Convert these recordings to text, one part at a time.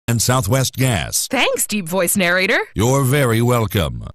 and Southwest Gas. Thanks, deep voice narrator. You're very welcome.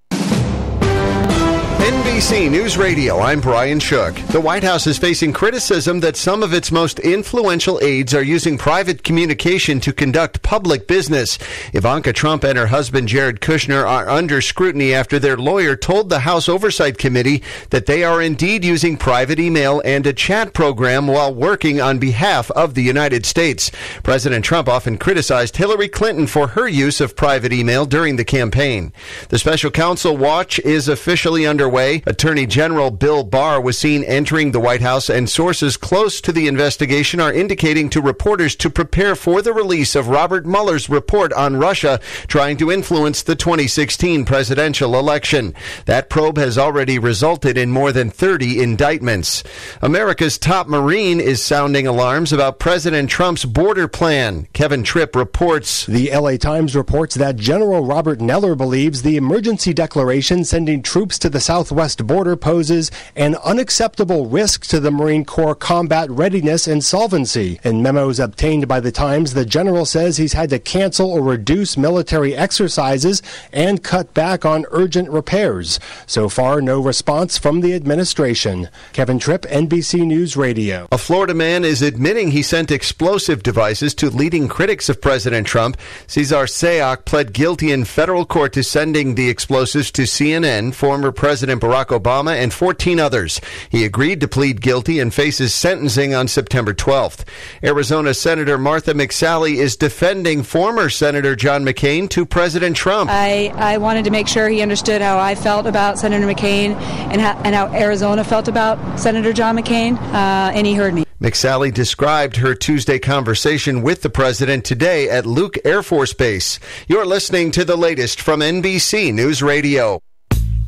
NBC News Radio, I'm Brian Shook. The White House is facing criticism that some of its most influential aides are using private communication to conduct public business. Ivanka Trump and her husband Jared Kushner are under scrutiny after their lawyer told the House Oversight Committee that they are indeed using private email and a chat program while working on behalf of the United States. President Trump often criticized Hillary Clinton for her use of private email during the campaign. The special counsel watch is officially underway. Attorney General Bill Barr was seen entering the White House, and sources close to the investigation are indicating to reporters to prepare for the release of Robert Mueller's report on Russia trying to influence the 2016 presidential election. That probe has already resulted in more than 30 indictments. America's top Marine is sounding alarms about President Trump's border plan. Kevin Tripp reports. The LA Times reports that General Robert Neller believes the emergency declaration sending troops to the southwest border poses an unacceptable risk to the Marine Corps combat readiness and solvency. In memos obtained by the Times, the general says he's had to cancel or reduce military exercises and cut back on urgent repairs. So far, no response from the administration. Kevin Tripp, NBC News Radio. A Florida man is admitting he sent explosive devices to leading critics of President Trump. Cesar Sayoc pled guilty in federal court to sending the explosives to CNN, former President Barack Obama, and 14 others. He agreed to plead guilty and faces sentencing on September 12th. Arizona Senator Martha McSally is defending former Senator John McCain to President Trump. I wanted to make sure he understood how I felt about Senator McCain and how Arizona felt about Senator John McCain, and he heard me. McSally described her Tuesday conversation with the president today at Luke Air Force Base. You're listening to the latest from NBC News Radio.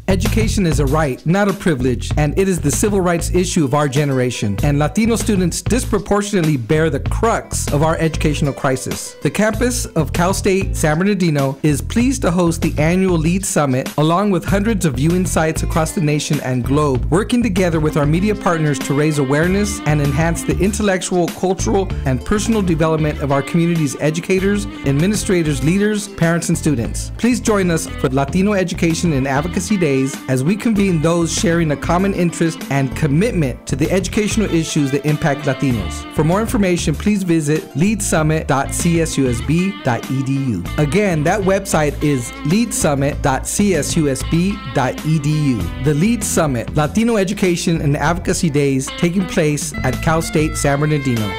Education is a right, not a privilege, and it is the civil rights issue of our generation. And Latino students disproportionately bear the crux of our educational crisis. The campus of Cal State San Bernardino is pleased to host the annual LEAD Summit, along with hundreds of viewing sites across the nation and globe, working together with our media partners to raise awareness and enhance the intellectual, cultural, and personal development of our community's educators, administrators, leaders, parents, and students. Please join us for Latino Education and Advocacy Day as we convene those sharing a common interest and commitment to the educational issues that impact Latinos. For more information, please visit leadsummit.csusb.edu. Again, that website is leadsummit.csusb.edu. The LEAD Summit, Latino Education and Advocacy Days, taking place at Cal State San Bernardino.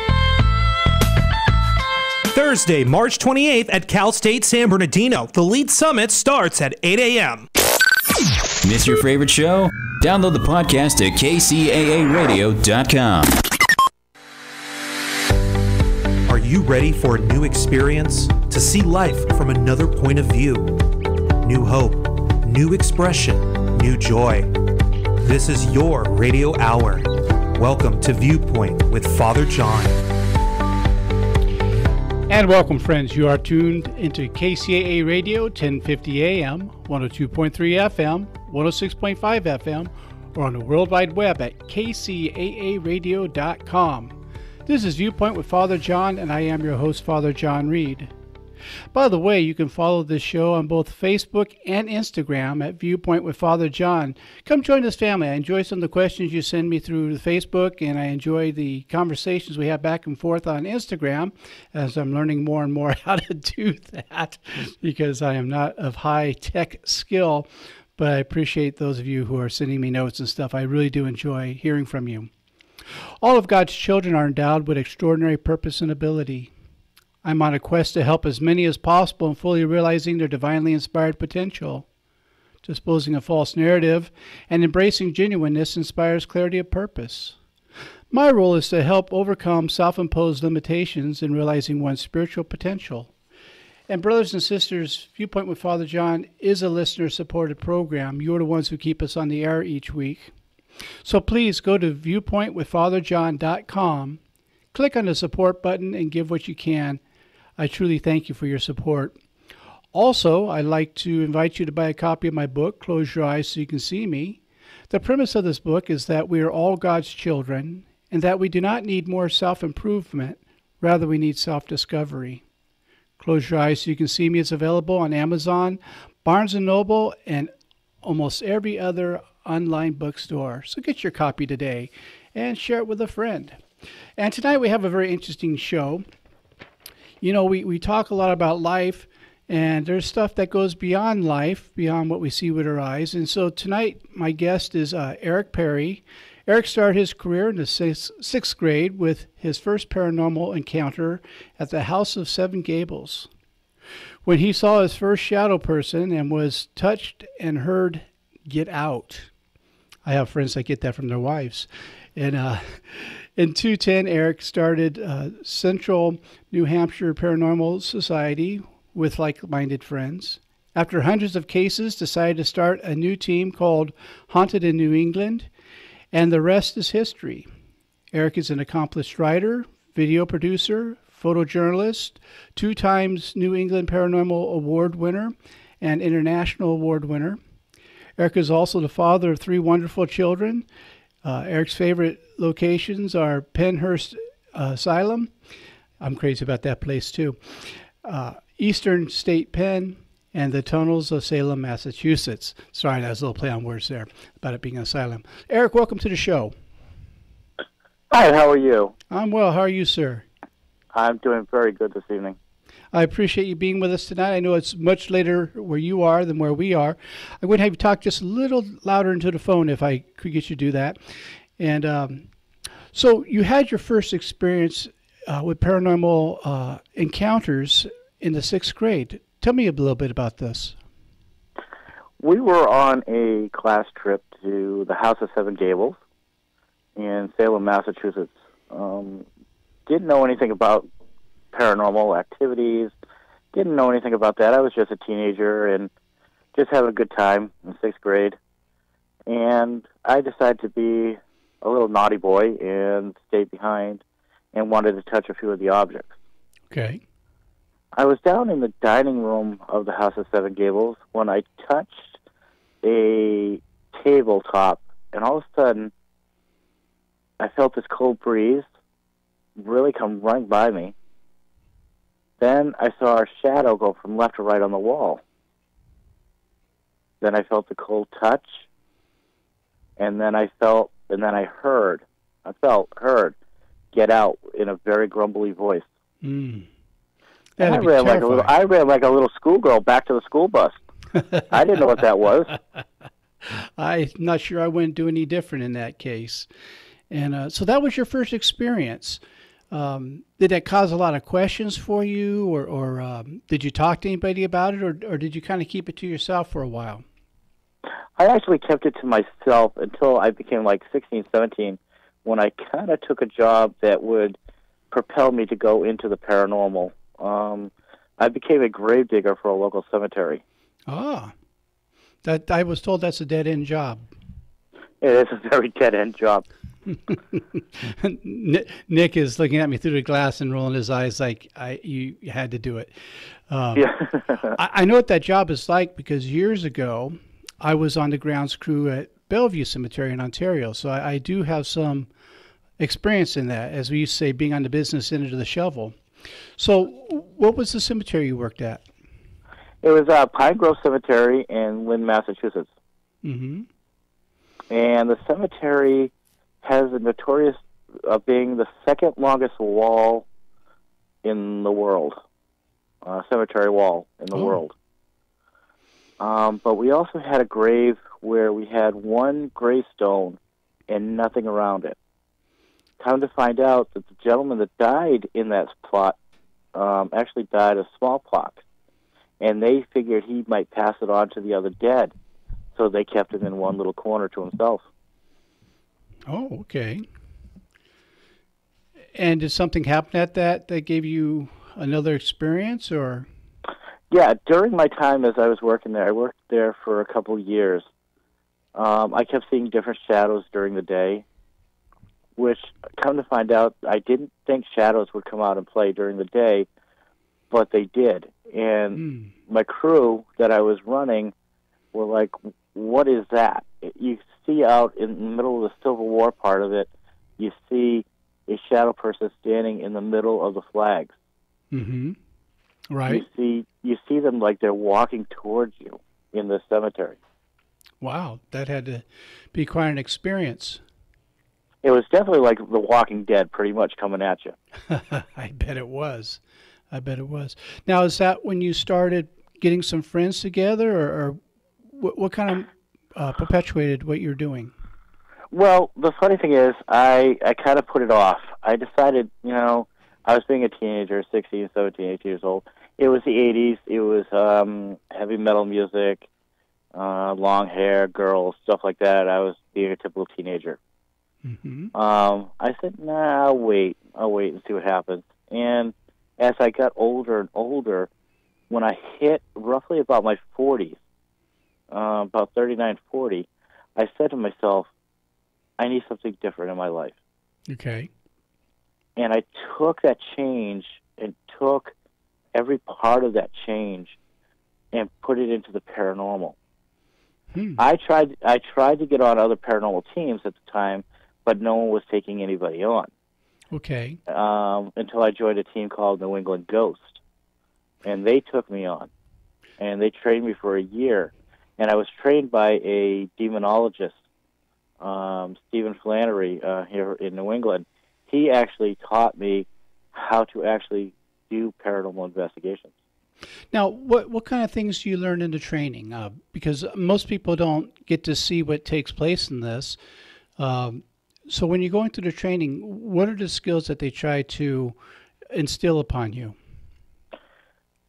Thursday, March 28th at Cal State San Bernardino. The LEAD Summit starts at 8 a.m. Miss your favorite show? Download the podcast at KCAAradio.com. Are you ready for a new experience? To see life from another point of view? New hope, new expression, new joy. This is your radio hour. Welcome to Viewpoint with Father John. And welcome, friends. You are tuned into KCAA Radio, 1050 AM, 102.3 FM, 106.5 FM, or on the World Wide Web at kcaaradio.com. This is Viewpoint with Father John, and I am your host, Father John Reed. By the way, you can follow this show on both Facebook and Instagram at Viewpoint with Father John. Come join this family. I enjoy some of the questions you send me through the Facebook, and I enjoy the conversations we have back and forth on Instagram, as I'm learning more and more how to do that because I am not of high tech skill, but I appreciate those of you who are sending me notes and stuff. I really do enjoy hearing from you. All of God's children are endowed with extraordinary purpose and ability. I'm on a quest to help as many as possible in fully realizing their divinely inspired potential. Disposing a false narrative and embracing genuineness inspires clarity of purpose. My role is to help overcome self-imposed limitations in realizing one's spiritual potential. And brothers and sisters, Viewpoint with Father John is a listener-supported program. You're the ones who keep us on the air each week. So please go to viewpointwithfatherjohn.com, click on the support button, and give what you can. I truly thank you for your support. Also, I'd like to invite you to buy a copy of my book, Close Your Eyes So You Can See Me. The premise of this book is that we are all God's children and that we do not need more self-improvement. Rather, we need self-discovery. Close Your Eyes So You Can See Me. It's available on Amazon, Barnes & Noble, and almost every other online bookstore. So get your copy today and share it with a friend. And tonight we have a very interesting show. You know, we talk a lot about life, and there's stuff that goes beyond life, beyond what we see with our eyes. And so tonight my guest is Eric Perry. Eric started his career in the sixth grade with his first paranormal encounter at the House of Seven Gables, when he saw his first shadow person and was touched and heard, "Get out." I have friends that get that from their wives. And in 2010, Eric started Central New Hampshire Paranormal Society with like-minded friends. After hundreds of cases, decided to start a new team called Haunted in New England, and the rest is history. Eric is an accomplished writer, video producer, photojournalist, 2 times New England Paranormal Award winner, and International Award winner. Eric is also the father of 3 wonderful children. Eric's favorite locations are Pennhurst Asylum. I'm crazy about that place too. Eastern State Pen, and the tunnels of Salem, Massachusetts. Sorry, that was a little play on words there about it being an asylum. Eric, welcome to the show. Hi, how are you? I'm well. How are you, sir? I'm doing very good this evening. I appreciate you being with us tonight. I know it's much later where you are than where we are. I'm going to have you talk just a little louder into the phone if I could get you to do that. And so you had your first experience with paranormal encounters in the 6th grade. Tell me a little bit about this. We were on a class trip to the House of Seven Gables in Salem, Massachusetts. Didn't know anything about paranormal activities. Didn't know anything about that. I was just a teenager and just having a good time in 6th grade. And I decided to be a little naughty boy and stayed behind and wanted to touch a few of the objects. Okay. I was down in the dining room of the House of Seven Gables when I touched a tabletop, and all of a sudden, I felt this cold breeze really come running by me. Then I saw a shadow go from left to right on the wall. Then I felt the cold touch, and then I heard, "Get out," in a very grumbly voice. And I ran like a little schoolgirl back to the school bus. I didn't know what that was. I'm not sure I wouldn't do any different in that case. And so that was your first experience. Did that cause a lot of questions for you, or did you talk to anybody about it, or did you kind of keep it to yourself for a while? I actually kept it to myself until I became like 16, 17, when I kind of took a job that would propel me to go into the paranormal. I became a grave digger for a local cemetery. Ah, that I was told that's a dead-end job. It is a very dead-end job. Nick is looking at me through the glass and rolling his eyes like you had to do it. Yeah. I know what that job is like because years ago I was on the grounds crew at Bellevue Cemetery in Ontario, so I do have some experience in that, as we used to say, being on the business end of the shovel. So what was the cemetery you worked at? It was Pine Grove Cemetery in Lynn, Massachusetts. Mm-hmm. And the cemetery has a notorious being the second longest wall in the world, cemetery wall in the world. But we also had a grave where we had one gravestone and nothing around it. Come to find out that the gentleman that died in that plot actually died of smallpox, and they figured he might pass it on to the other dead, so they kept him in one little corner to himself. Oh, okay. And did something happen at that gave you another experience, or? Yeah, during my time as I was working there, I worked there for a couple of years. I kept seeing different shadows during the day, which, come to find out, I didn't think shadows would come out and play during the day, but they did. And my crew that I was running were like, "What is that?" You see out in the middle of the Civil War part of it, you see a shadow person standing in the middle of the flags. Mm-hmm. Right. You see them like they're walking towards you in the cemetery. Wow, that had to be quite an experience. It was definitely like The Walking Dead, pretty much coming at you. I bet it was. I bet it was. Now, is that when you started getting some friends together, or what kind of perpetuated what you're doing? Well, the funny thing is, I kind of put it off. I decided, I was being a teenager, 16, 17, 18 years old. It was the 80s. It was heavy metal music, long hair, girls, stuff like that. I was being a typical teenager. Mm-hmm. I said, nah, I'll wait and see what happens. And as I got older and older, when I hit roughly about my 40s, about 39, 40, I said to myself, I need something different in my life. Okay. And I took that change and took every part of that change and put it into the paranormal. I tried to get on other paranormal teams at the time, but no one was taking anybody on. Okay. Until I joined a team called New England Ghost. And they took me on. And they trained me for a year. And I was trained by a demonologist, Stephen Flannery, here in New England. He actually taught me how to actually do paranormal investigations. Now, what kind of things do you learn in the training? Because most people don't get to see what takes place in this. So when you're going through the training, what are the skills that they try to instill upon you?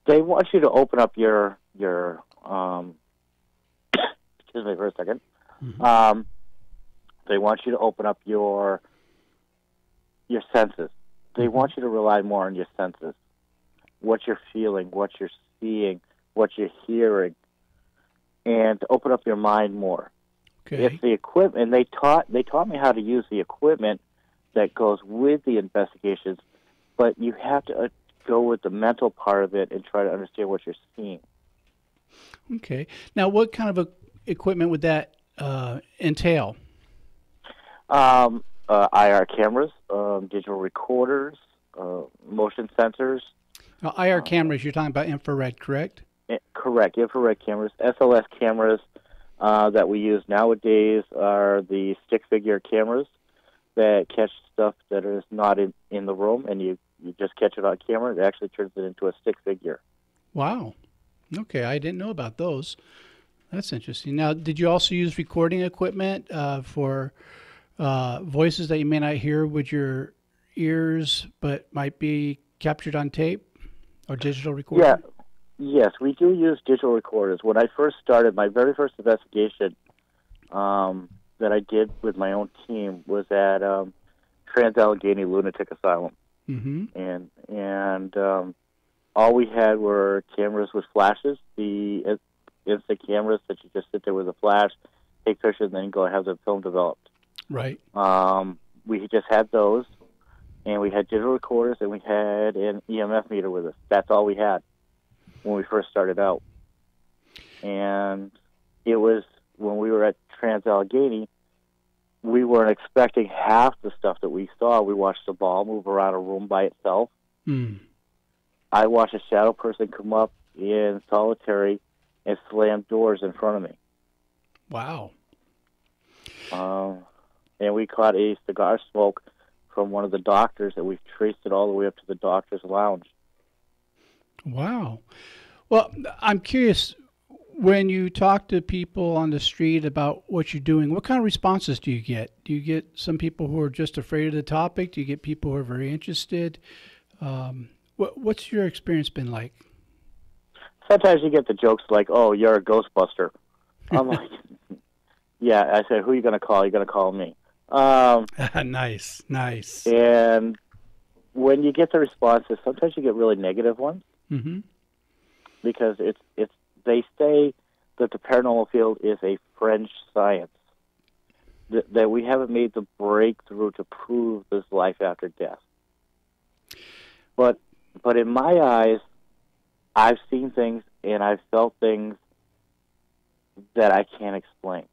They want you to open up your excuse me for a second. Mm-hmm. They want you to open up your senses. They want you to rely more on your senses. What you're feeling, what you're seeing, what you're hearing, and to open up your mind more. Okay. It's the equipment, and they taught me how to use the equipment that goes with the investigations, but you have to go with the mental part of it and try to understand what you're seeing. Okay. Now, what kind of equipment would that entail? IR cameras, digital recorders, motion sensors. Now, IR cameras, you're talking about infrared, correct? Correct. Infrared cameras. SLS cameras that we use nowadays are the stick figure cameras that catch stuff that is not in the room, and you just catch it on camera. It actually turns it into a stick figure. Wow. Okay, I didn't know about those. That's interesting. Now, did you also use recording equipment for voices that you may not hear with your ears but might be captured on tape or digital recording? Yeah. Yes, we do use digital recorders. When I first started, my very first investigation that I did with my own team was at Trans-Allegheny Lunatic Asylum. Mm-hmm. And all we had were cameras with flashes, the instant cameras that you just sit there with a flash, take pictures, and then go have the film developed. Right. We just had those, and we had digital recorders, and we had an EMF meter with us. That's all we had when we first started out. And it was when we were at Trans-Allegheny, we weren't expecting half the stuff that we saw. We watched the ball move around a room by itself. Mm. I watched a shadow person come up in solitary and slam doors in front of me. Wow. And we caught a cigar smoke from one of the doctors, and we traced it all the way up to the doctor's lounge. Wow. Well, I'm curious, when you talk to people on the street about what you're doing, what kind of responses do you get? Do you get some people who are just afraid of the topic? Do you get people who are very interested? What's your experience been like? Sometimes you get the jokes like, oh, you're a Ghostbuster. I'm like, yeah. I said, who are you going to call? You're going to call me. Nice. And when you get the responses, sometimes you get really negative ones. Mm-hmm. Because they say that the paranormal field is a French science, that we haven't made the breakthrough to prove there's life after death. But in my eyes, I've seen things and I've felt things that I can't explain.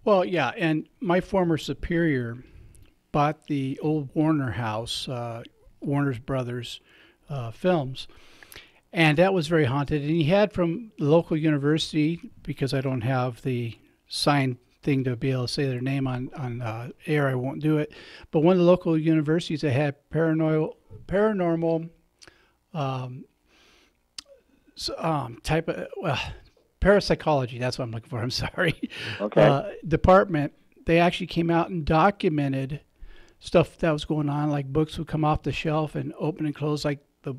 Well, yeah, and my former superior bought the old Warner house, Warner's Brothers films, And that was very haunted. And he had from the local university, because I don't have the signed thing to be able to say their name on air, I won't do it. But one of the local universities that had paranormal type of parapsychology. That's what I'm looking for. I'm sorry. Okay. Department. They actually came out and documented stuff that was going on, like books would come off the shelf and open and close, like the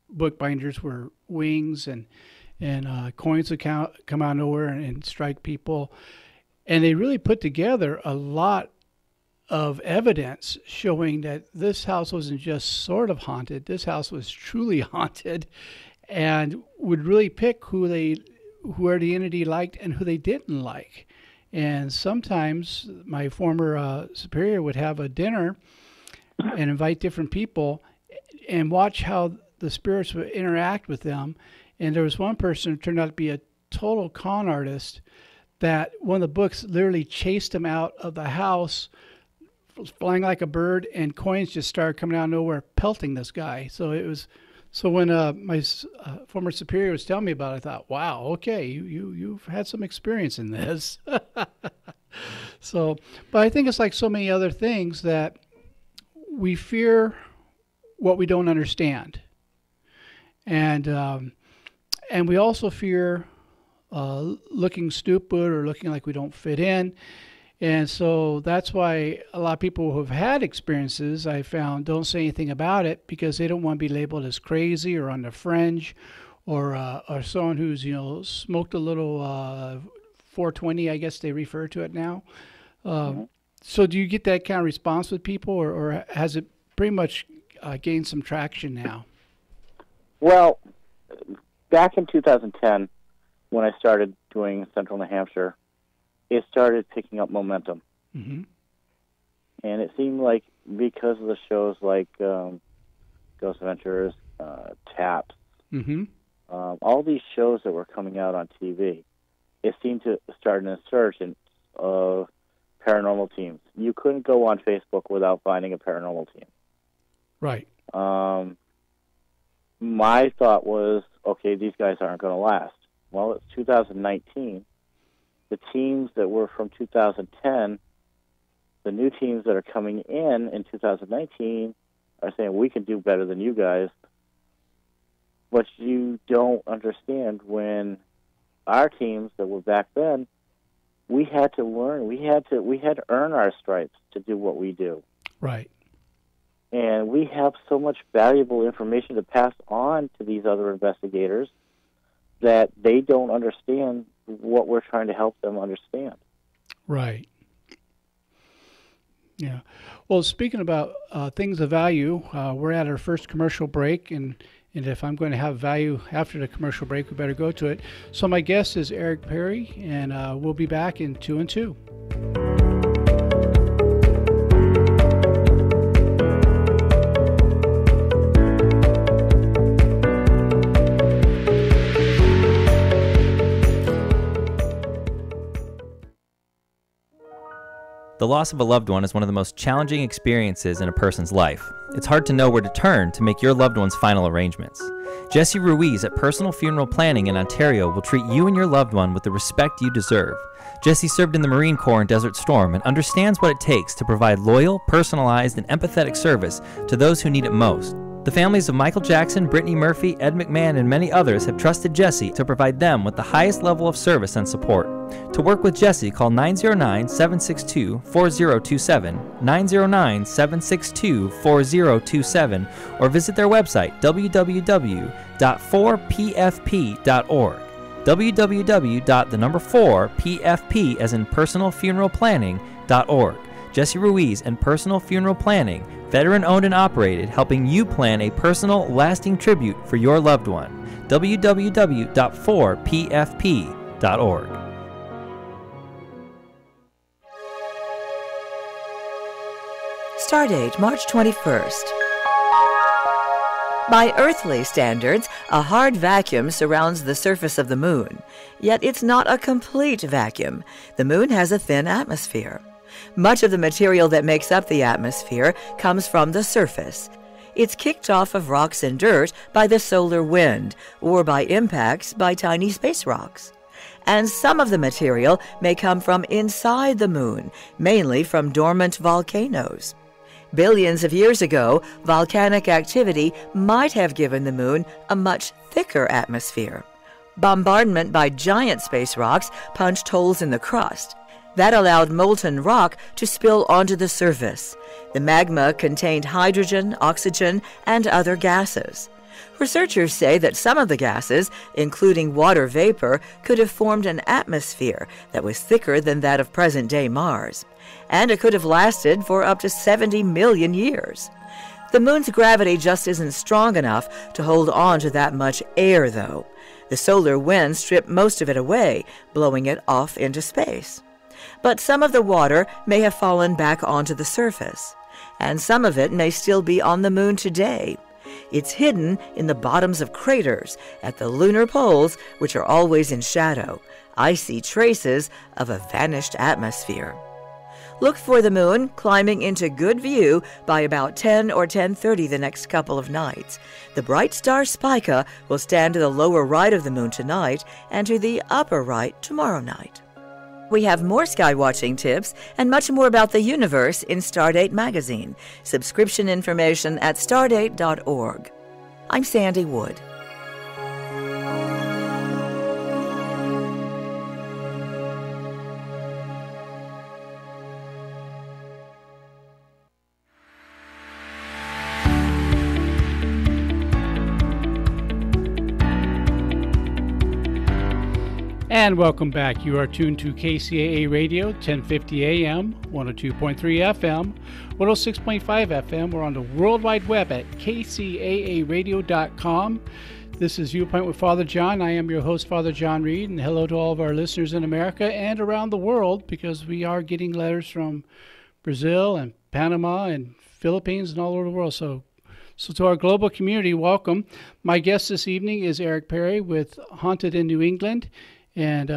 book binders were wings, and coins would come out of nowhere and strike people. And they really put together a lot of evidence showing that this house wasn't just sort of haunted. This house was truly haunted, and would really pick who the entity liked and who they didn't like. And sometimes my former superior would have a dinner and invite different people and watch how the spirits would interact with them. And there was one person who turned out to be a total con artist, that one of the books literally chased him out of the house, flying like a bird, and coins just started coming out of nowhere, pelting this guy. So when my former superior was telling me about it, I thought, wow, okay, you've had some experience in this. But I think it's like so many other things, that we fear what we don't understand. And we also fear looking stupid or looking like we don't fit in. And so that's why a lot of people who have had experiences, I found, don't say anything about it, because they don't want to be labeled as crazy or on the fringe, or someone who's, smoked a little 420, I guess they refer to it now. So do you get that kind of response with people, or has it pretty much gained some traction now? Well, back in 2010, when I started doing Central New Hampshire, it started picking up momentum. Mm-hmm. And it seemed like, because of the shows like Ghost Adventures, Taps, mm-hmm. All these shows that were coming out on TV, it seemed to start an insurgence of paranormal teams. You couldn't go on Facebook without finding a paranormal team. Right. My thought was, okay, these guys aren't going to last. Well, it's 2019. The teams that were from 2010, the new teams that are coming in 2019, are saying, we can do better than you guys. But you don't understand, when our teams that were back then, we had to learn. We had to earn our stripes to do what we do. Right. And we have so much valuable information to pass on to these other investigators that they don't understand what we're trying to help them understand. Right. Yeah. Well, speaking about things of value, we're at our first commercial break, and if I'm going to have value after the commercial break, we better go to it. So my guest is Eric Perry, and we'll be back in 2 and 2. The loss of a loved one is one of the most challenging experiences in a person's life. It's hard to know where to turn to make your loved one's final arrangements. Jesse Ruiz at Personal Funeral Planning in Ontario will treat you and your loved one with the respect you deserve. Jesse served in the Marine Corps in Desert Storm and understands what it takes to provide loyal, personalized, and empathetic service to those who need it most. The families of Michael Jackson, Brittany Murphy, Ed McMahon, and many others have trusted Jesse to provide them with the highest level of service and support. To work with Jesse, call 909-762-4027, 909-762-4027, or visit their website, www.4pfp.org. www.4pfp, as in personal funeral planning.org. Jesse Ruiz and Personal Funeral Planning, veteran-owned and operated, helping you plan a personal, lasting tribute for your loved one. www.4pfp.org. Stardate, March 21st. By earthly standards, a hard vacuum surrounds the surface of the moon. Yet it's not a complete vacuum. The moon has a thin atmosphere. Much of the material that makes up the atmosphere comes from the surface. It's kicked off of rocks and dirt by the solar wind or by impacts by tiny space rocks. And some of the material may come from inside the moon, mainly from dormant volcanoes. Billions of years ago, volcanic activity might have given the moon a much thicker atmosphere. Bombardment by giant space rocks punched holes in the crust. That allowed molten rock to spill onto the surface. The magma contained hydrogen, oxygen, and other gases. Researchers say that some of the gases, including water vapor, could have formed an atmosphere that was thicker than that of present-day Mars. And it could have lasted for up to 70 million years. The moon's gravity just isn't strong enough to hold on to that much air, though. The solar wind stripped most of it away, blowing it off into space. But some of the water may have fallen back onto the surface, and some of it may still be on the moon today. It's hidden in the bottoms of craters at the lunar poles, which are always in shadow, icy traces of a vanished atmosphere. Look for the moon climbing into good view by about 10 or 10:30 the next couple of nights. The bright star Spica will stand to the lower right of the moon tonight and to the upper right tomorrow night. We have more sky watching tips and much more about the universe in Stardate magazine. Subscription information at stardate.org. I'm Sandy Wood. And welcome back. You are tuned to KCAA Radio, 1050 AM, 102.3 FM, 106.5 FM. We're on the World Wide Web at kcaaradio.com. This is Viewpoint with Father John. I am your host, Father John Reed, and hello to all of our listeners in America and around the world, because we are getting letters from Brazil and Panama and Philippines and all over the world. So to our global community, welcome. My guest this evening is Eric Perry with Haunted in New England. And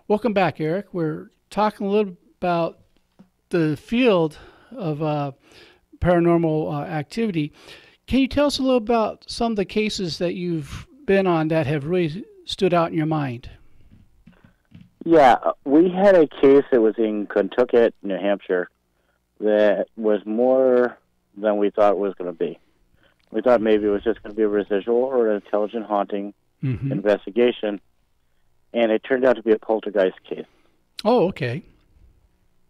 welcome back, Eric. We're talking a little about the field of paranormal activity. Can you tell us a little about some of the cases that you've been on that have really stood out in your mind? Yeah, we had a case that was in Kentucky, New Hampshire, that was more than we thought it was going to be. We thought maybe it was just going to be a residual or an intelligent haunting investigation. And it turned out to be a poltergeist case. Oh, okay.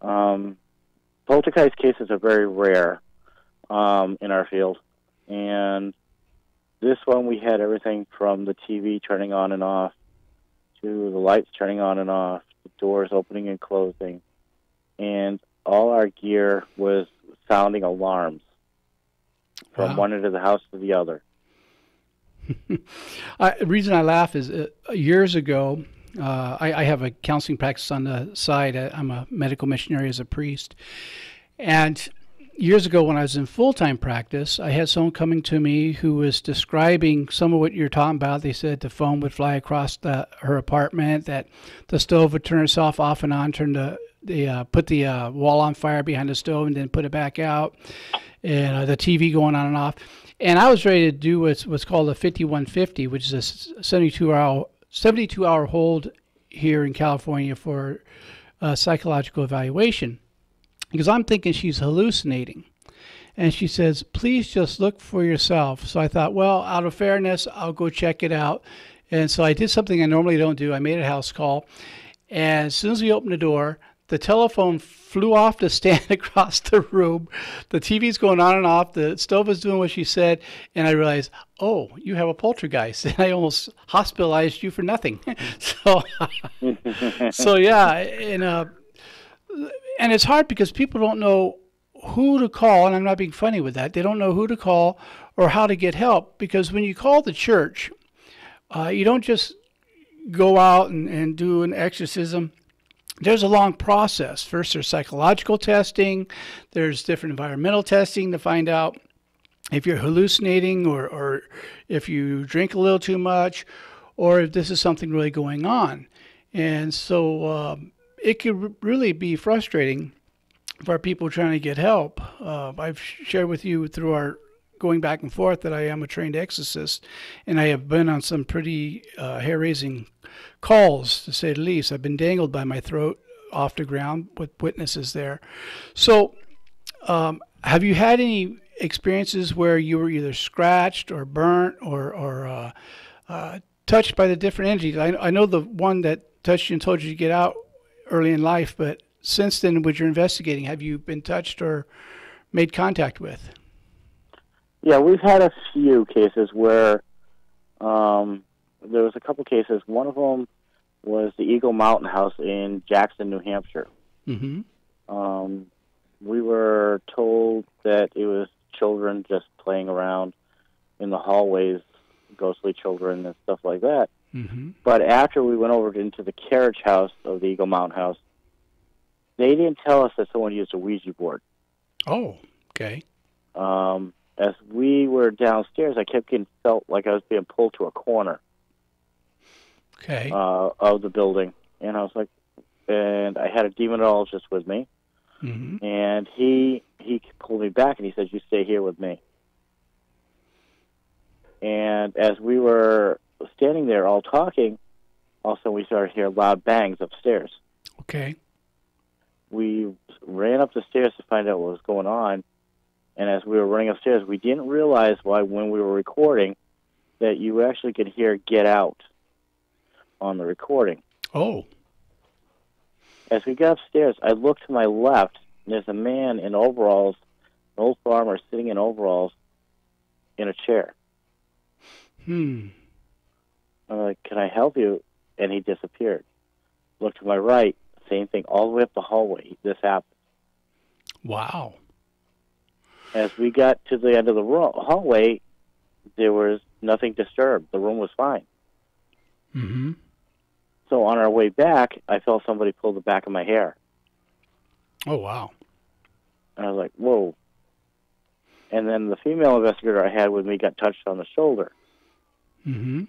Poltergeist cases are very rare in our field. And this one, we had everything from the TV turning on and off to the lights turning on and off, the doors opening and closing. And all our gear was sounding alarms from one end of the house to the other. The reason I laugh is years ago, I have a counseling practice on the side. I'm a medical missionary as a priest. And years ago when I was in full-time practice, I had someone coming to me who was describing some of what you're talking about. They said the foam would fly across her apartment, that the stove would turn itself off and on, put the wall on fire behind the stove and then put it back out, and the TV going on and off. And I was ready to do what's called a 5150, which is a 72-hour hold here in California for psychological evaluation, because I'm thinking she's hallucinating. And she says, please just look for yourself. So I thought, well, out of fairness, I'll go check it out. And so I did something I normally don't do. I made a house call. And as soon as we opened the door, the telephone flew off the stand across the room. The TV's going on and off. The stove is doing what she said. And I realized, oh, you have a poltergeist. And I almost hospitalized you for nothing. So yeah. And it's hard because people don't know who to call. And I'm not being funny with that. They don't know who to call or how to get help. Because when you call the church, you don't just go out and do an exorcism. There's a long process. First, there's psychological testing. There's different environmental testing to find out if you're hallucinating or if you drink a little too much or if this is something really going on. And so it could really be frustrating for people trying to get help. I've shared with you through our going back and forth that I am a trained exorcist, and I have been on some pretty hair-raising calls, to say the least. I've been dangled by my throat off the ground with witnesses there. So have you had any experiences where you were either scratched or burnt or touched by the different entities? I know the one that touched you and told you to get out early in life, but since then, with your investigating, have you been touched or made contact with? Yeah, we've had a few cases where there was a couple cases. One of them was the Eagle Mountain House in Jackson, New Hampshire. Mm-hmm. We were told that it was children just playing around in the hallways, ghostly children and stuff like that. Mm-hmm. But after we went over into the carriage house of the Eagle Mountain House, they didn't tell us that someone used a Ouija board. Oh, okay. As we were downstairs, I kept felt like I was being pulled to a corner. Okay. Of the building, and I was like, and I had a demonologist with me, mm-hmm. and he pulled me back and he said, "You stay here with me." And as we were standing there all talking, also we started to hear loud bangs upstairs. Okay. We ran up the stairs to find out what was going on, and as we were running upstairs, we didn't realize when we were recording that you actually could hear "Get Out" on the recording. Oh. As we got upstairs, I looked to my left, and there's a man in overalls, an old farmer sitting in overalls in a chair. I'm like, "Can I help you?" And he disappeared. Looked to my right, same thing, all the way up the hallway. This happened. Wow. As we got to the end of the hallway, there was nothing disturbed. The room was fine. Mm-hmm. So on our way back, I felt somebody pull the back of my hair. Oh, wow. And I was like, whoa. And then the female investigator I had with me got touched on the shoulder. Mm-hmm.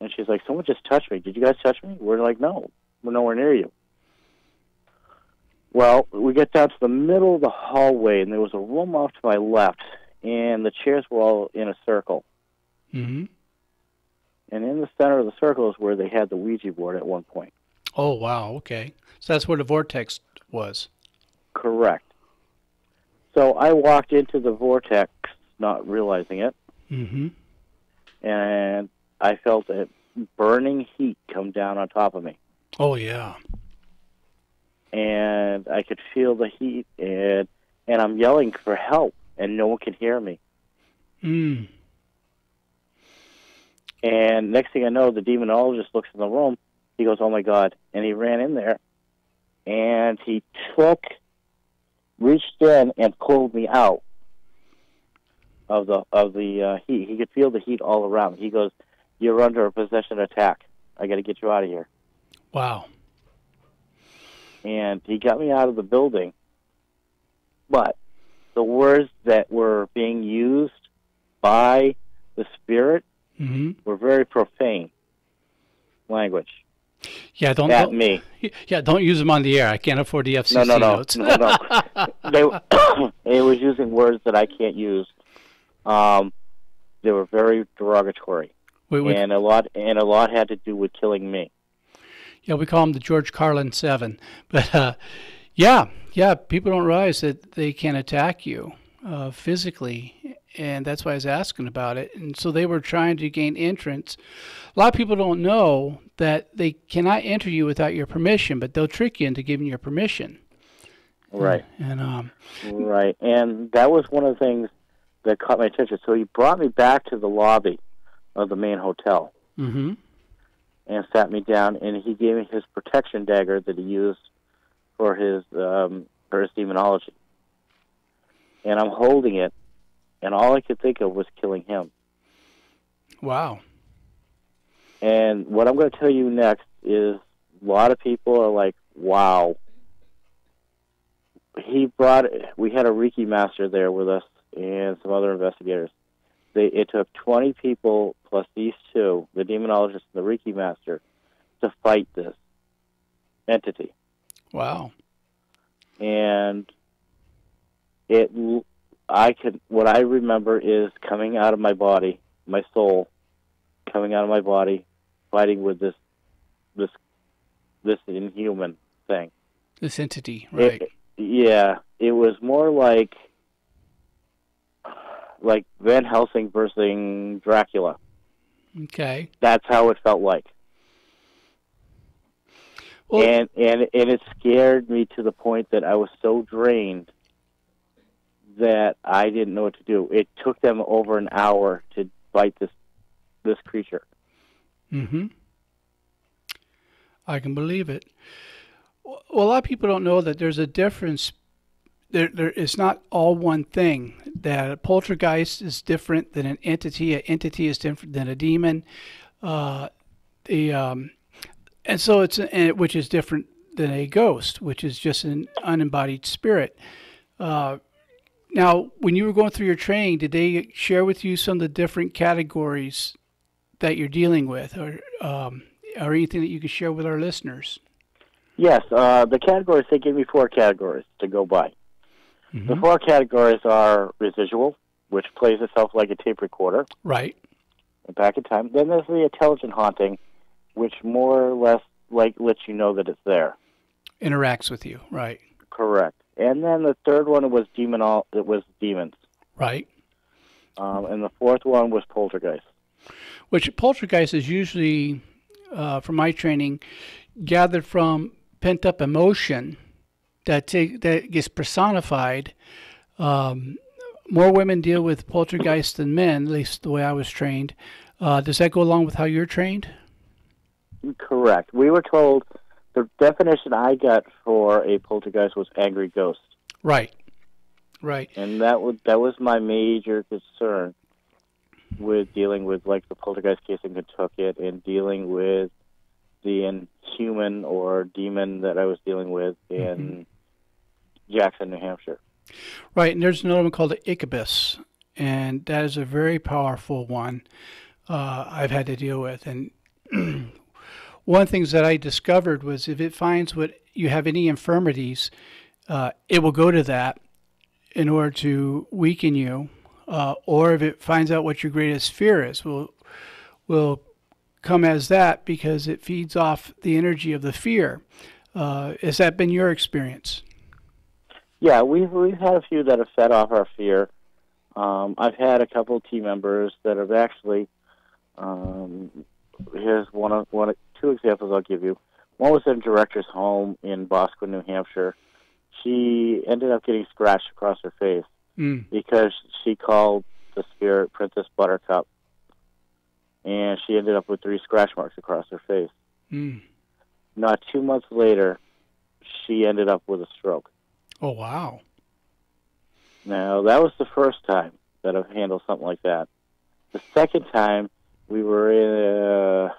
And she's like, "Someone just touched me. Did you guys touch me?" We're like, "No, we're nowhere near you." Well, we get down to the middle of the hallway, and there was a room off to my left, and the chairs were all in a circle. Mm-hmm. And in the center of the circle is where they had the Ouija board at one point. Oh, wow, okay. So that's where the vortex was. Correct. So I walked into the vortex, not realizing it, mm-hmm. and I felt a burning heat come down on top of me. Oh, yeah. And I could feel the heat, and I'm yelling for help, and no one can hear me. Mm. And next thing I know, the demonologist looks in the room. He goes, "Oh, my God." And he ran in there, and he reached in and pulled me out of the heat. He could feel the heat all around. He goes, "You're under a possession attack. I got to get you out of here." Wow. And he got me out of the building. But the words that were being used by the spirit mm-hmm. were very profane language. Yeah, don't me. Yeah, don't use them on the air. I can't afford the FCC notes. No. They was using words that I can't use. They were very derogatory, and a lot had to do with killing me. Yeah, we call them the George Carlin 7. But yeah, people don't realize that they can attack you physically, and that's why I was asking about it. And so they were trying to gain entrance. A lot of people don't know that they cannot enter you without your permission, but they'll trick you into giving your permission. Right. Right. And that was one of the things that caught my attention. So he brought me back to the lobby of the main hotel. Mm-hmm. And sat me down, and he gave me his protection dagger that he used for his demonology. And I'm holding it, and all I could think of was killing him. Wow. And what I'm going to tell you next is a lot of people are like, wow. We had a Reiki master there with us and some other investigators. It took 20 people plus these two, the demonologist and the Reiki master, to fight this entity. Wow. And what I remember is coming out of my body, my soul coming out of my body, fighting with this inhuman thing. This entity, right? It was more like Van Helsing versus Dracula. Okay. That's how it felt like. Well, and it scared me to the point that I was so drained that I didn't know what to do. It took them over an hour to fight this creature. Mm-hmm. I can believe it. Well, a lot of people don't know that there's a difference. There is not all one thing. That a poltergeist is different than an entity. An entity is different than a demon. And so which is different than a ghost, which is just an unembodied spirit. Now, when you were going through your training, did they share with you some of the different categories that you're dealing with, or anything that you could share with our listeners? Yes, the categories, they gave me 4 categories to go by. Mm-hmm. The 4 categories are residual, which plays itself like a tape recorder. Right. Back in time. Then there's the intelligent haunting, which more or less lets you know that it's there. Interacts with you, right. Correct. And then the third one was it was demons. Right. And the fourth one was poltergeist. Which poltergeist is usually, from my training, gathered from pent-up emotion that gets personified. More women deal with poltergeist than men, at least the way I was trained. Does that go along with how you're trained? Correct. We were told the definition I got for a poltergeist was angry ghost. Right. Right. And that was my major concern with dealing with like the poltergeist case in Kentucky and dealing with the inhuman or demon that I was dealing with in Jackson, New Hampshire. Right, and there's another one called the Incubus, and that is a very powerful one I've had to deal with. And one of the things that I discovered was if it finds what you have any infirmities, it will go to that in order to weaken you, or if it finds out what your greatest fear is, will come as that because it feeds off the energy of the fear. Has that been your experience? Yeah, we've had a few that have fed off our fear. I've had a couple of team members that have actually. Here's two examples I'll give you. One was in a director's home in Bosco, New Hampshire. She ended up getting scratched across her face because she called the spirit Princess Buttercup, and she ended up with 3 scratch marks across her face. Not 2 months later, she ended up with a stroke. Oh, wow. Now, that was the first time that I've handled something like that. The second time, we were in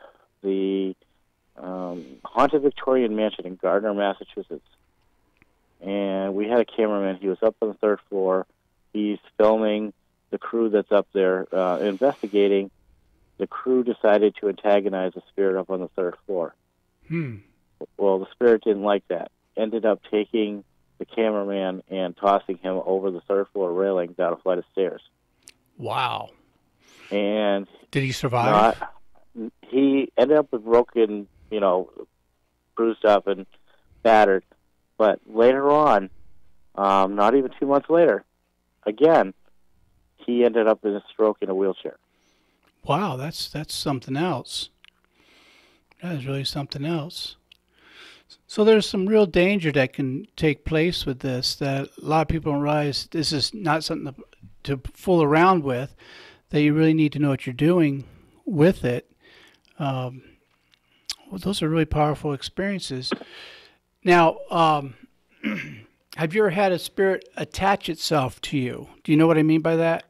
the Haunted Victorian Mansion in Gardner, Massachusetts. And we had a cameraman. He was up on the 3rd floor. He's filming the crew that's up there investigating. The crew decided to antagonize the spirit up on the 3rd floor. Well, the spirit didn't like that. Ended up taking the cameraman and tossing him over the 3rd floor railing down a flight of stairs. Wow. And did he survive? He ended up with broken, bruised up and battered. But later on, not even 2 months later, again, he ended up in a stroke in a wheelchair. Wow, that's something else. That is really something else. So there's some real danger that can take place with this that a lot of people don't realize this is not something to fool around with, that you really need to know what you're doing with it. Well, those are really powerful experiences. Now, have you ever had a spirit attach itself to you? Do you know what I mean by that?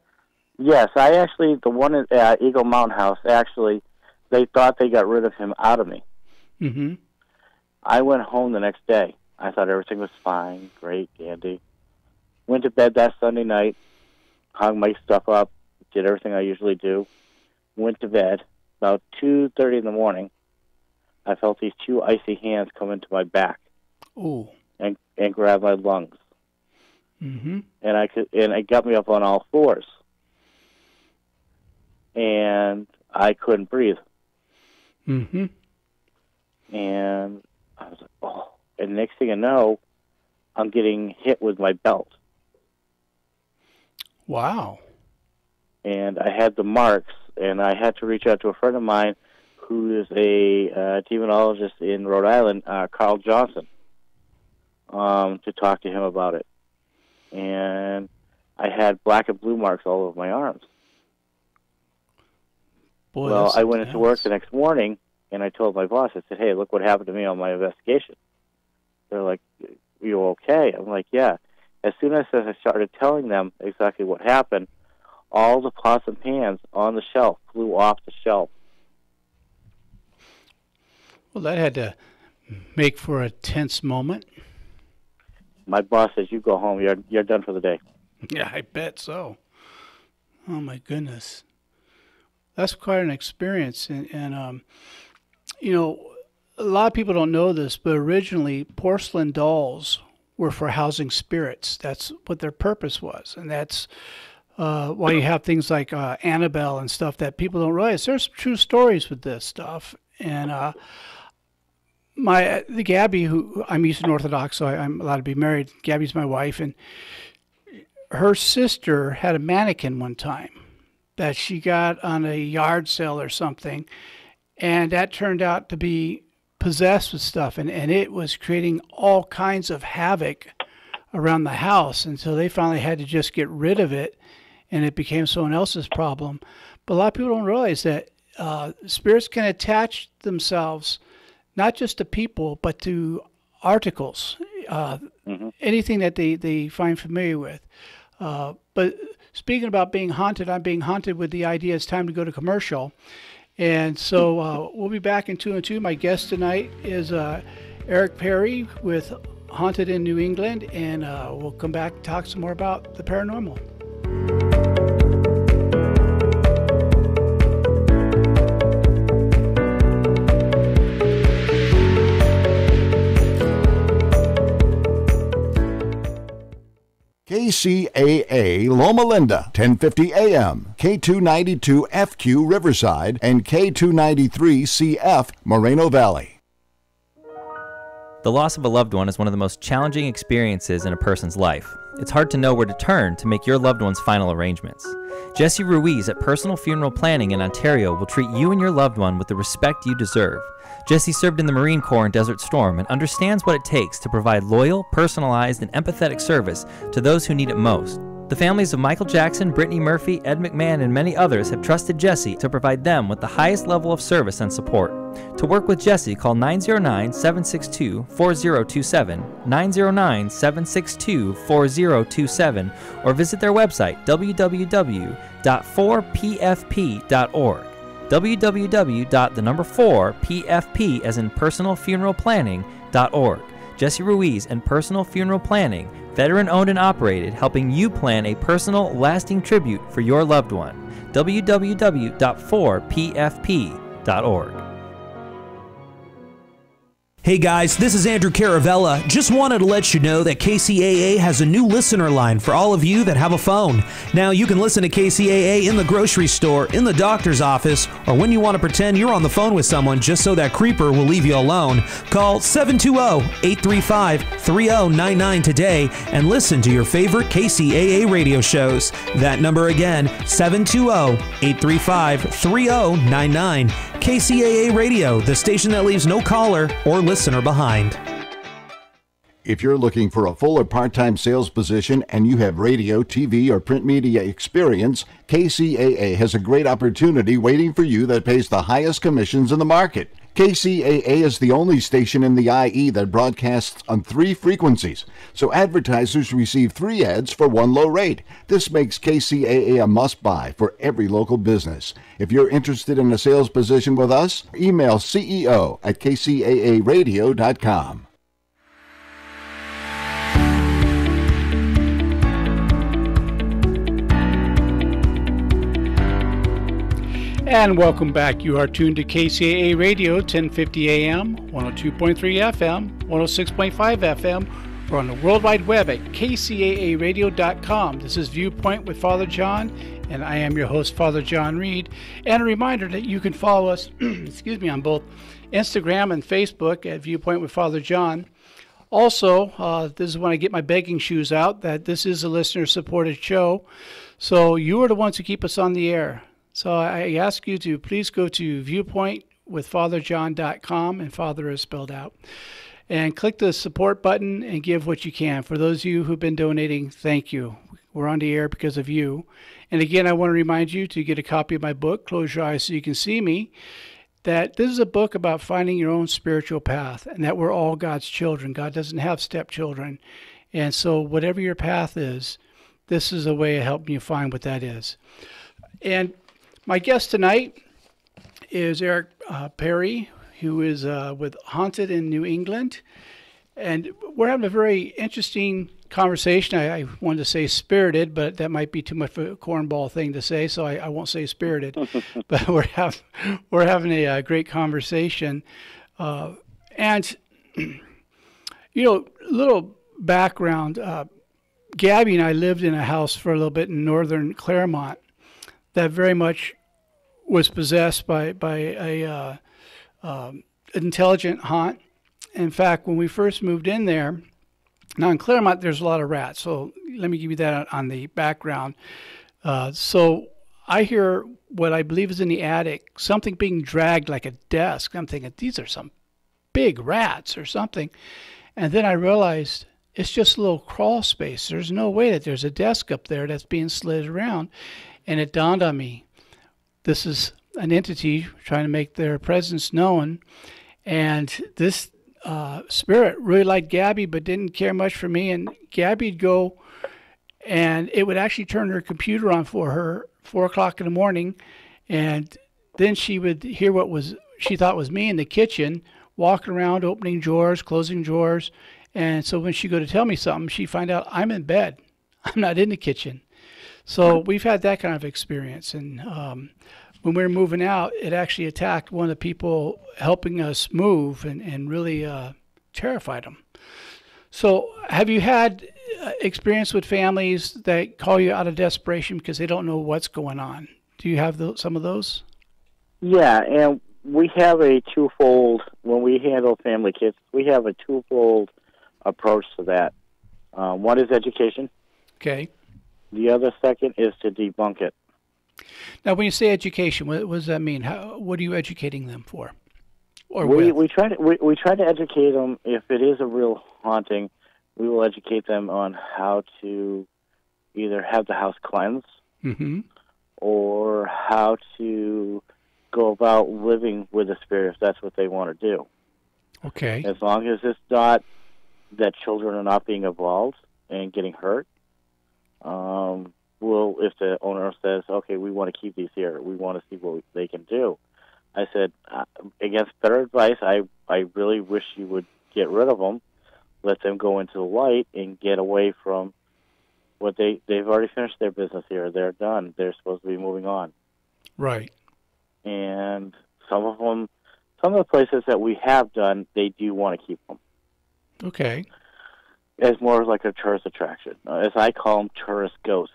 Yes, I actually, the one at Eagle Mountain House, actually, they thought they got rid of him out of me. Mm-hmm. I went home the next day. I thought everything was fine, great, dandy. Went to bed that Sunday night, hung my stuff up, did everything I usually do. Went to bed. About 2:30 in the morning, I felt these 2 icy hands come into my back. Ooh. And grab my lungs. Mm-hmm. And it got me up on all fours. And I couldn't breathe. Mm-hmm. And I was like, oh. And next thing I know, I'm getting hit with my belt. Wow. And I had the marks, and I had to reach out to a friend of mine who is a demonologist in Rhode Island, Carl Johnson, to talk to him about it. And I had black and blue marks all over my arms. Boy, well, I went into work the next morning, and I told my boss, I said, hey, look what happened to me on my investigation. They're like, you okay? I'm like, yeah. As soon as I started telling them exactly what happened, all the pots and pans on the shelf flew off the shelf. Well, that had to make for a tense moment. My boss says, you go home. You're done for the day. Yeah, I bet so. Oh, my goodness. That's quite an experience. And you know, a lot of people don't know this, but originally porcelain dolls were for housing spirits. That's what their purpose was. And that's why you have things like Annabelle and stuff that people don't realize. There's true stories with this stuff. And the Gabby, who I'm Eastern Orthodox, so I'm allowed to be married. Gabby's my wife, and her sister had a mannequin one time that she got on a yard sale or something, and that turned out to be possessed with stuff, and it was creating all kinds of havoc around the house, and so they finally had to just get rid of it, and it became someone else's problem. But a lot of people don't realize that spirits can attach themselves not just to people, but to articles, anything that they find familiar with. But speaking about being haunted, I'm being haunted with the idea it's time to go to commercial. And so we'll be back in 2 and 2. My guest tonight is Eric Perry with Haunted in New England, and we'll come back and talk some more about the paranormal. KCAA Loma Linda, 1050 AM, K292FQ Riverside, and K293CF Moreno Valley. The loss of a loved one is one of the most challenging experiences in a person's life. It's hard to know where to turn to make your loved one's final arrangements. Jesse Ruiz at Personal Funeral Planning in Ontario will treat you and your loved one with the respect you deserve. Jesse served in the Marine Corps in Desert Storm and understands what it takes to provide loyal, personalized, and empathetic service to those who need it most. The families of Michael Jackson, Brittany Murphy, Ed McMahon, and many others have trusted Jesse to provide them with the highest level of service and support. To work with Jesse, call 909-762-4027, 909-762-4027, or visit their website, www.4pfp.org. www.4pfp as in personalfuneralplanning.org. Jesse Ruiz and Personal Funeral Planning, veteran-owned and operated, helping you plan a personal, lasting tribute for your loved one. www.4pfp.org. Hey guys, this is Andrew Caravella. Just wanted to let you know that KCAA has a new listener line for all of you that have a phone. Now you can listen to KCAA in the grocery store, in the doctor's office, or when you want to pretend you're on the phone with someone just so that creeper will leave you alone. Call 720-835-3099 today and listen to your favorite KCAA radio shows. That number again, 720-835-3099. KCAA Radio, the station that leaves no caller or listener behind. If you're looking for a full or part-time sales position and you have radio, TV, or print media experience, KCAA has a great opportunity waiting for you that pays the highest commissions in the market. KCAA is the only station in the IE that broadcasts on 3 frequencies, so advertisers receive 3 ads for 1 low rate. This makes KCAA a must-buy for every local business. If you're interested in a sales position with us, email CEO@kcaaradio.com. And welcome back. You are tuned to KCAA Radio, 1050 AM, 102.3 FM, 106.5 FM, We're on the World Wide Web at kcaaradio.com. This is Viewpoint with Father John, and I am your host, Father John Reed. And a reminder that you can follow us excuse me, on both Instagram and Facebook at Viewpoint with Father John. Also, this is when I get my begging shoes out, that this is a listener-supported show. So you are the ones who keep us on the air. So I ask you to please go to viewpointwithfatherjohn.com, and Father is spelled out. And click the support button and give what you can. For those of you who've been donating, thank you. We're on the air because of you. And again, I want to remind you to get a copy of my book, Close Your Eyes So You Can See Me, that this is a book about finding your own spiritual path, and that we're all God's children. God doesn't have stepchildren. And so whatever your path is, this is a way of helping you find what that is. And my guest tonight is Eric Perry, who is with Haunted in New England. And we're having a very interesting conversation. I wanted to say spirited, but that might be too much of a cornball thing to say, so I won't say spirited. But we're having a great conversation. And, you know, little background. Gabby and I lived in a house for a little bit in northern Claremont that very much was possessed by a intelligent haunt. In fact, when we first moved in there, now in Claremont there's a lot of rats, so let me give you that on the background. So I hear what I believe is in the attic, something being dragged like a desk. I'm thinking, these are some big rats or something. And then I realized it's just a little crawl space. There's no way that there's a desk up there that's being slid around. And it dawned on me, this is an entity trying to make their presence known. And this spirit really liked Gabby but didn't care much for me. And Gabby'd go, and it would actually turn her computer on for her 4 o'clock in the morning. And then she would hear what was she thought was me in the kitchen, walking around, opening drawers, closing drawers. And so when she go to tell me something, she find out I'm in bed. I'm not in the kitchen. So we've had that kind of experience. And when we were moving out, it actually attacked one of the people helping us move and really terrified them. So have you had experience with families that call you out of desperation because they don't know what's going on? Do you have some of those? Yeah, and we have a twofold, when we handle family kids, we have a twofold approach to that. One is education. Okay. The other second is to debunk it. Now, when you say education, what does that mean? What are you educating them for? Or we try to educate them. If it is a real haunting, we will educate them on how to either have the house cleansed, mm-hmm. or how to go about living with the spirit if that's what they want to do. Okay. As long as it's not that children are not being involved and getting hurt. If the owner says, okay, we want to keep these here, we want to see what they can do. I said, against better advice, I really wish you would get rid of them, let them go into the light and get away from what they've already finished their business here. They're done. They're supposed to be moving on. Right. And some of the places that we have done, they do want to keep them. Okay. As more like a tourist attraction. As I call them, tourist ghosts.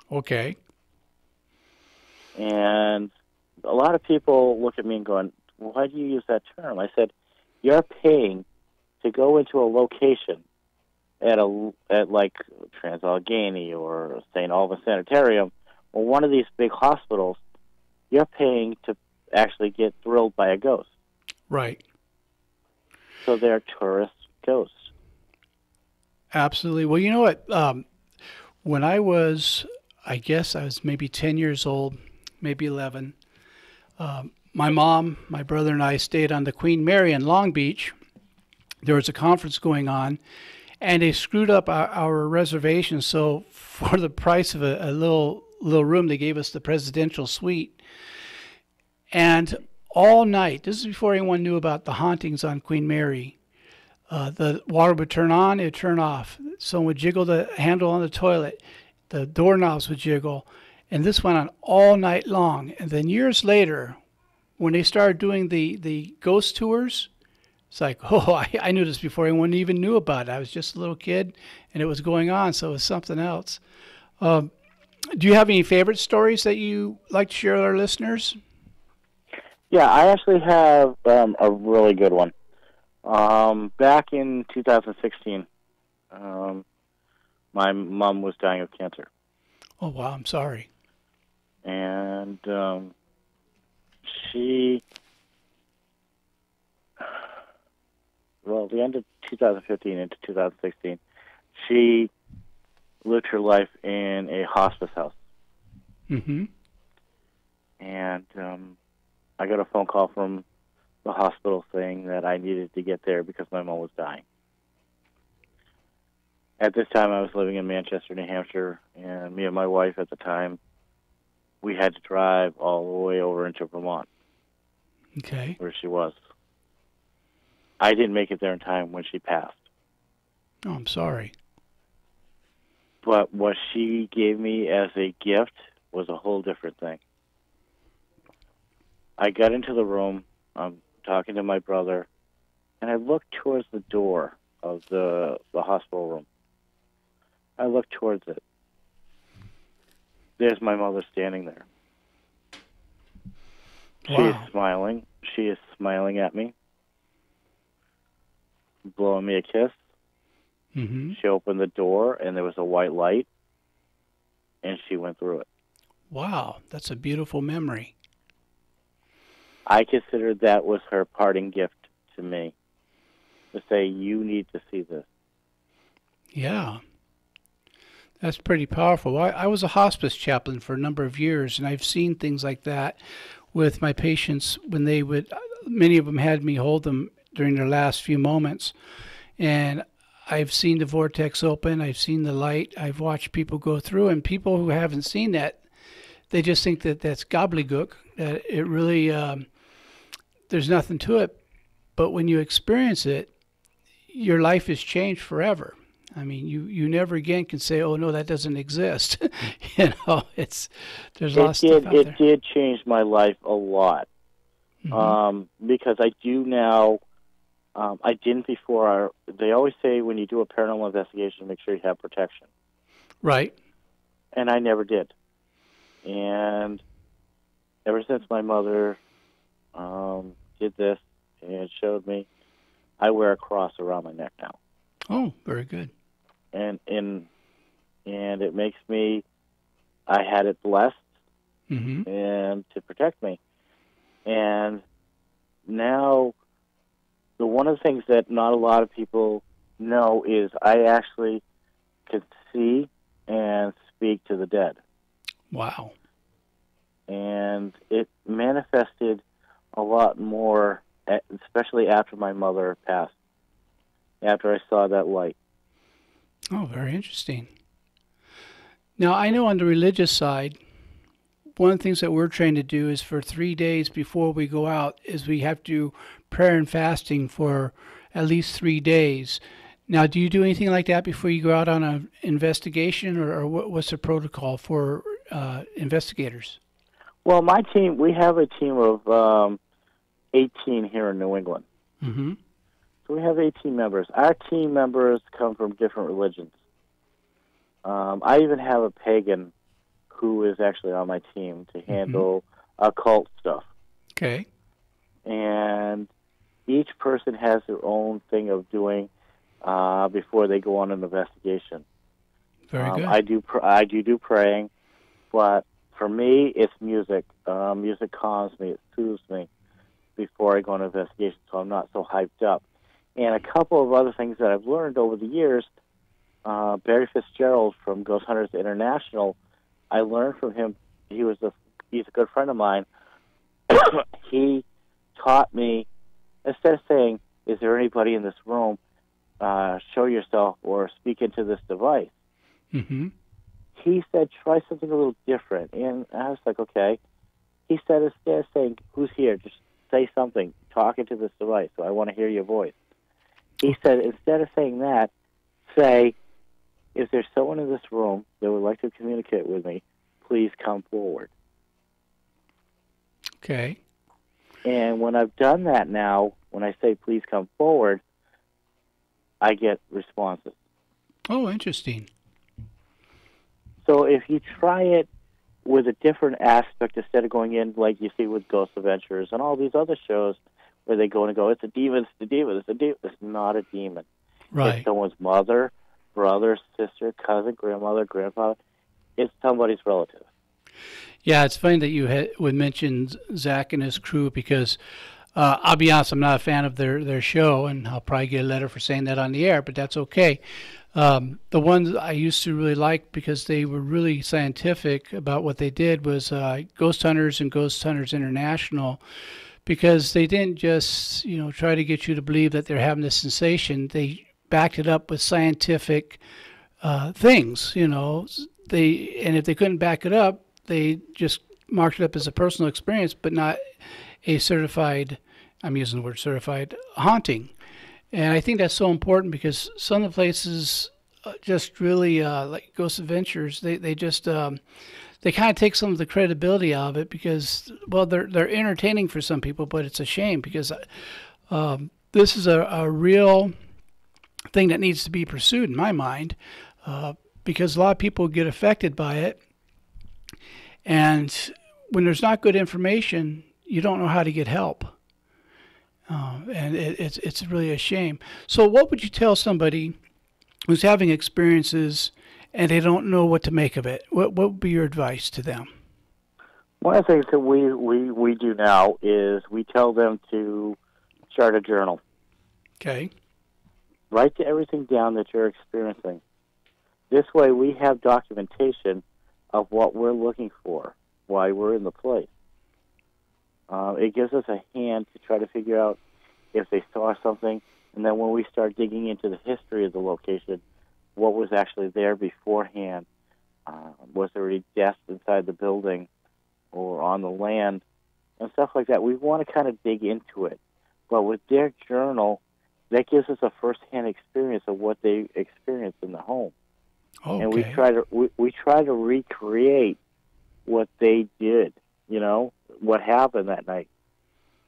Okay. And a lot of people look at me and going, why do you use that term? I said, you're paying to go into a location at like Trans-Allegheny or St. Albans Sanitarium or one of these big hospitals. You're paying to actually get thrilled by a ghost. Right. So they're tourist ghosts. Absolutely. Well, you know what? When I was maybe 10 years old, maybe 11. My mom, my brother, and I stayed on the Queen Mary in Long Beach. There was a conference going on, and they screwed up our reservation. So for the price of a little room, they gave us the presidential suite. And all night, this is before anyone knew about the hauntings on Queen Mary, the water would turn on, it would turn off. Someone would jiggle the handle on the toilet. The doorknobs would jiggle, and this went on all night long. And then years later, when they started doing the ghost tours, It's like, oh, I knew this before anyone even knew about it. I was just a little kid, and it was going on, so it was something else. Do you have any favorite stories that you like to share with our listeners? Yeah, I actually have a really good one. Back in 2016, my mom was dying of cancer. Oh, wow, I'm sorry. And the end of 2015 into 2016, she lived her life in a hospice house. Mm-hmm. And I got a phone call from the hospital saying that I needed to get there because my mom was dying. At this time, I was living in Manchester, New Hampshire, and me and my wife at the time, we had to drive all the way over into Vermont. Okay. Where she was. I didn't make it there in time when she passed. Oh, I'm sorry. But what she gave me as a gift was a whole different thing. I got into the room, I'm talking to my brother, and I looked towards the door of the hospital room. I looked towards it. There's my mother standing there. Wow. She is smiling. She is smiling at me, blowing me a kiss. Mm-hmm. She opened the door, and there was a white light, and she went through it. Wow, that's a beautiful memory. I considered that was her parting gift to me, to say, you need to see this. Yeah. That's pretty powerful. I was a hospice chaplain for a number of years, and I've seen things like that with my patients when they would, many of them had me hold them during their last few moments. And I've seen the vortex open. I've seen the light. I've watched people go through, and people who haven't seen that, they just think that that's gobbledygook, that it really, there's nothing to it. But when you experience it, your life is changed forever. I mean, you never again can say, "Oh no, that doesn't exist." There's a lot of stuff out there. It did change my life a lot, because I do now. I didn't before. They always say when you do a paranormal investigation, make sure you have protection. Right. And I never did. And ever since my mother did this and showed me, I wear a cross around my neck now. Oh, very good. And it makes me, I had it blessed and to protect me. And now, one of the things that not a lot of people know is I actually can see and speak to the dead. Wow. And it manifested a lot more, especially after my mother passed, after I saw that light. Oh, very interesting. Now, I know on the religious side, one of the things that we're trained to do is for 3 days before we go out is we have to do prayer and fasting for at least 3 days. Now, do you do anything like that before you go out on an investigation, or what's the protocol for investigators? Well, my team, we have a team of 18 here in New England. Mm-hmm. So we have 18 members. Our team members come from different religions. I even have a pagan who is actually on my team to handle occult stuff. Okay. And each person has their own thing of doing before they go on an investigation. Very good. I do praying, but for me, it's music. Music calms me. It soothes me before I go on an investigation, so I'm not so hyped up. And a couple of other things that I've learned over the years, Barry Fitzgerald from Ghost Hunters International, I learned from him. He's a good friend of mine. He taught me, instead of saying, "Is there anybody in this room? Show yourself or speak into this device." Mm-hmm. He said, "Try something a little different." And I was like, "Okay." He said, instead of saying, "Who's here?" just say something. Talk into this device. So I want to hear your voice. He said, instead of saying that, say, "Is there someone in this room that would like to communicate with me? Please come forward." Okay. And when I've done that now, when I say please come forward, I get responses. Oh, interesting. So if you try it with a different aspect instead of going in like you see with Ghost Adventures and all these other shows where they go and go, it's a demon, it's a demon, it's a demon. It's not a demon. Right. It's someone's mother, brother, sister, cousin, grandmother, grandfather. It's somebody's relative. Yeah, it's funny that you would mention Zach and his crew because I'll be honest, I'm not a fan of their show, and I'll probably get a letter for saying that on the air, but that's okay. The ones I used to really like because they were really scientific about what they did was Ghost Hunters and Ghost Hunters International, because they didn't just try to get you to believe that they're having this sensation. They backed it up with scientific things. And if they couldn't back it up, they just marked it up as a personal experience, but not a certified, I'm using the word certified, haunting. And I think that's so important because some of the places just really, like Ghost Adventures, they just, they kind of take some of the credibility out of it because, well, they're entertaining for some people, but it's a shame because this is a real thing that needs to be pursued in my mind because a lot of people get affected by it. And when there's not good information, you don't know how to get help. And it's really a shame. So what would you tell somebody who's having experiences and they don't know what to make of it? What would be your advice to them? One of the things that we do now is we tell them to start a journal. Okay. Write everything down that you're experiencing. This way we have documentation of what we're looking for, why we're in the place. It gives us a hand to try to figure out if they saw something, and then when we start digging into the history of the location, what was actually there beforehand. Was there any deaths inside the building or on the land, and stuff like that. We want to kind of dig into it. But with their journal, that gives us a first-hand experience of what they experienced in the home. Okay. And we try to recreate what they did, what happened that night.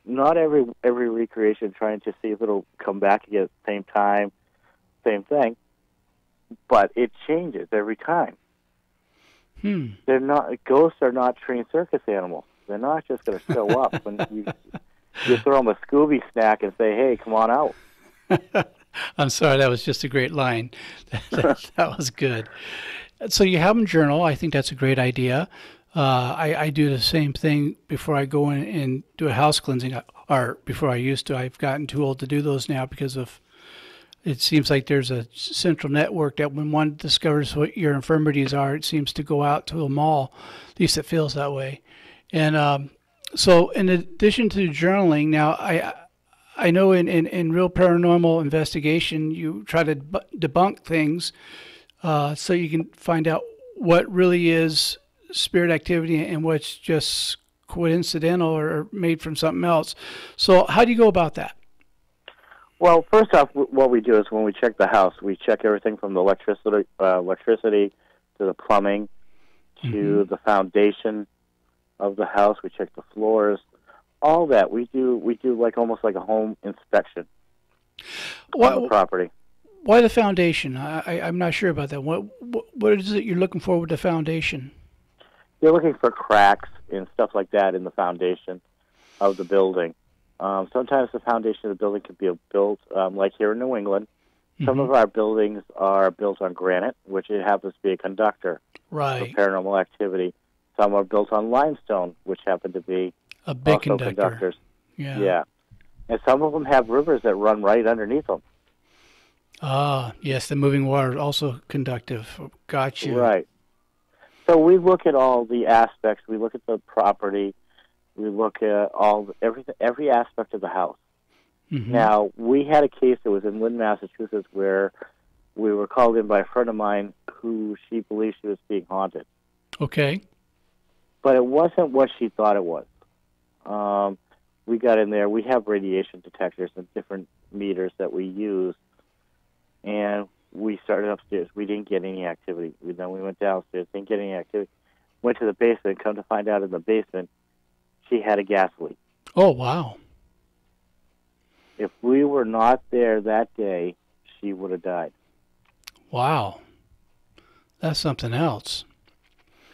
Not every recreation trying to see if it'll come back again at the same time, same thing, but it changes every time. They're not ghosts are not trained circus animals. They're not just going to show up when you throw them a Scooby snack and say, "Hey, come on out." I'm sorry, that was just a great line. That was good. So you have them journal. I think that's a great idea. I do the same thing before I go in and do a house cleansing, or before I used to. I've gotten too old to do those now because of it seems like there's a central network that when one discovers what your infirmities are, it seems to go out to them all. At least it feels that way. And so in addition to journaling, now I know in real paranormal investigation, you try to debunk things so you can find out what really is spirit activity and what's just coincidental or made from something else. So how do you go about that? Well, first off, what we do is when we check the house, we check everything from the electricity to the plumbing to the foundation of the house. We check the floors, all that. We do like almost like a home inspection on the property. Why the foundation? I'm not sure about that. What is it you're looking for with the foundation? You're looking for cracks and stuff like that in the foundation of the building. Sometimes the foundation of the building can be built, like here in New England. Some of our buildings are built on granite, which it happens to be a conductor for paranormal activity. Some are built on limestone, which happen to be a big also conductors. Yeah. And some of them have rivers that run right underneath them. Ah, yes, the moving water is also conductive. Got you. Right. So we look at all the aspects. We look at the property. We look at every aspect of the house. Now, we had a case that was in Lynn, Massachusetts, where we were called in by a friend of mine who she believed she was being haunted. Okay. But it wasn't what she thought it was. We got in there. We have radiation detectors and different meters that we use. And we started upstairs. We didn't get any activity. Then we went downstairs, didn't get any activity. Went to the basement. Come to find out in the basement, she had a gas leak. Oh, wow. if we were not there that day, she would have died. Wow. That's something else.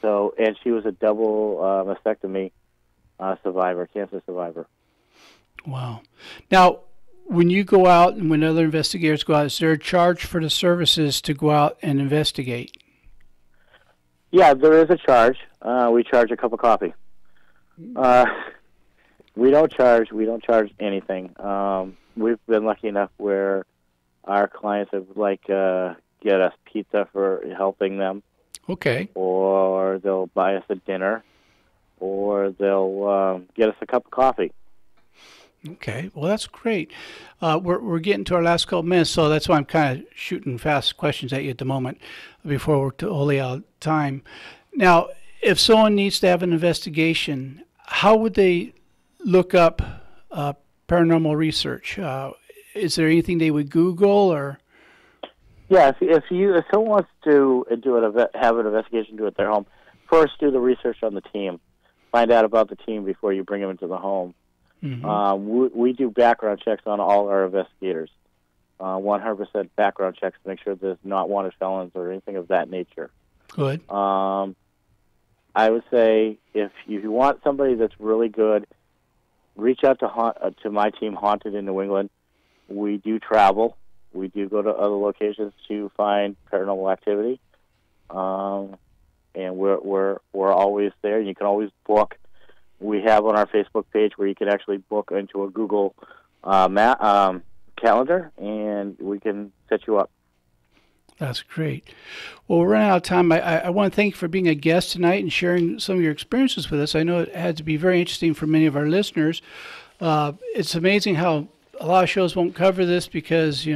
So, and she was a double mastectomy survivor, cancer survivor. Wow. Now, when you go out and when other investigators go out, is there a charge for the services to go out and investigate? Yeah, there is a charge. We charge a cup of coffee. We don't charge anything. We've been lucky enough where our clients have get us pizza for helping them. Okay. Or they'll buy us a dinner, or they'll get us a cup of coffee. Okay, well, that's great. We're getting to our last couple minutes, so that's why I'm kind of shooting fast questions at you at the moment before we're totally out of time. Now, if someone needs to have an investigation, how would they look up paranormal research? Is there anything they would Google or? Yeah, if someone wants to have an investigation do it at their home, first do the research on the team. Find out about the team before you bring them into the home. Mm-hmm. We do background checks on all our investigators, 100% background checks to make sure there's not wanted felons or anything of that nature. Good. I would say if you want somebody that's really good, reach out to my team, Haunted in New England. We do travel. We do go to other locations to find paranormal activity, and we're always there. You can always book. We have on our Facebook page where you can actually book into a Google calendar, and we can set you up. That's great. Well, we're running out of time. I want to thank you for being a guest tonight and sharing some of your experiences with us. I know it had to be very interesting for many of our listeners. It's amazing how a lot of shows won't cover this because,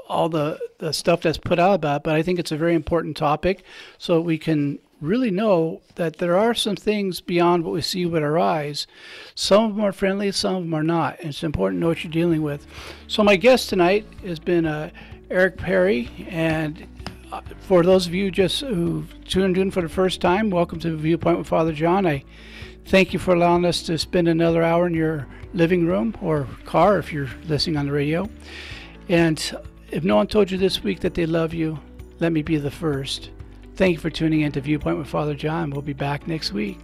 all the stuff that's put out about it, but I think it's a very important topic so we can really know that there are some things beyond what we see with our eyes. Some of them are friendly, some of them are not. And it's important to know what you're dealing with. So my guest tonight has been Eric Perry, and for those of you just who tuned in for the first time, welcome to Viewpoint with Father John. I thank you for allowing us to spend another hour in your living room or car if you're listening on the radio. And if no one told you this week that they love you, let me be the first. Thank you for tuning in to Viewpoint with Father John. We'll be back next week.